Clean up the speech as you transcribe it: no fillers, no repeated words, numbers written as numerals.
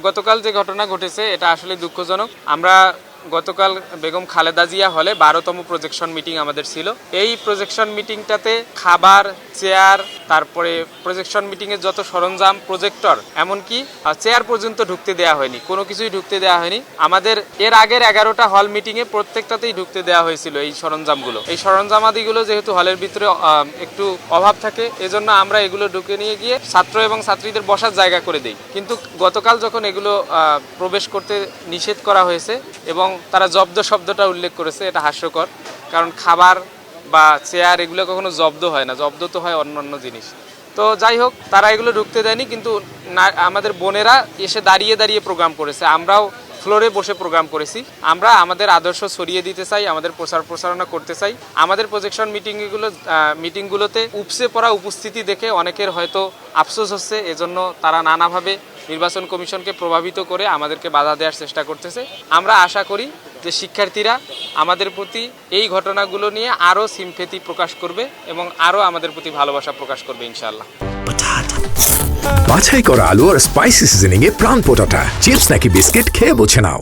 গতকাল যে ঘটনা ঘটেছে এটা আসলে দুঃখজনক। আমরা গতকাল বেগম খালেদা জিয়া হলে 12তম প্রজেকশন মিটিং আমাদের ছিল। এই প্রজেকশন মিটিংটাতে খাবার, চেয়ার, তারপরে প্রজেকশন মিটিংয়ের যত সরঞ্জাম, প্রজেক্টর, এমনকি চেয়ার পর্যন্ত ঢুকতে দেওয়া হয়নি, কোনো কিছুই ঢুকতে দেওয়া হয়নি। আমাদের এর আগের 11টা হল মিটিংয়ে প্রত্যেকটাতেই ঢুকতে দেওয়া হয়েছিল এই সরঞ্জামগুলো। এই সরঞ্জামাদিগুলো যেহেতু হলের ভিতরে একটু অভাব থাকে, এজন্য আমরা এগুলো ঢুকে নিয়ে গিয়ে ছাত্র এবং ছাত্রীদের বসার জায়গা করে দিই। কিন্তু গতকাল যখন এগুলো প্রবেশ করতে নিষেধ করা হয়েছে এবং তারা জব্দ শব্দটা উল্লেখ করেছে, এটা হাস্যকর। কারণ খাবার বা চেয়ার এগুলো কখনো জব্দ হয় না, জব্দ তো হয় অন্যান্য জিনিস। তো যাই হোক, তারা এগুলো ঢুকতে দেয়নি, কিন্তু আমাদের বোনেরা এসে দাঁড়িয়ে দাঁড়িয়ে প্রোগ্রাম করেছে। আমরাও ফ্লোরে বসে প্রোগ্রাম করেছি। আমরা আমাদের আদর্শ ছড়িয়ে দিতে চাই, আমাদের প্রচার প্রচারণা করতে চাই। আমাদের প্রজেকশন মিটিংগুলোতে উপসে পড়া উপস্থিতি দেখে অনেকের হয়তো আফসোস হচ্ছে, এজন্য তারা নানাভাবে নির্বাচন কমিশনকে প্রভাবিত করে আমাদেরকে বাধা দেওয়ার চেষ্টা করতেছে। আমরা আশা করি যে শিক্ষার্থীরা আমাদের প্রতি এই ঘটনাগুলো নিয়ে আরও সিম্পেথি প্রকাশ করবে এবং আরও আমাদের প্রতি ভালোবাসা প্রকাশ করবে ইনশাআল্লাহ। বাছাই করা আলু আর স্পাইসি সিজনিং এ প্রাণ পোটাটা চিপস নাকি বিস্কিট খেয়ে বোঝে নাও।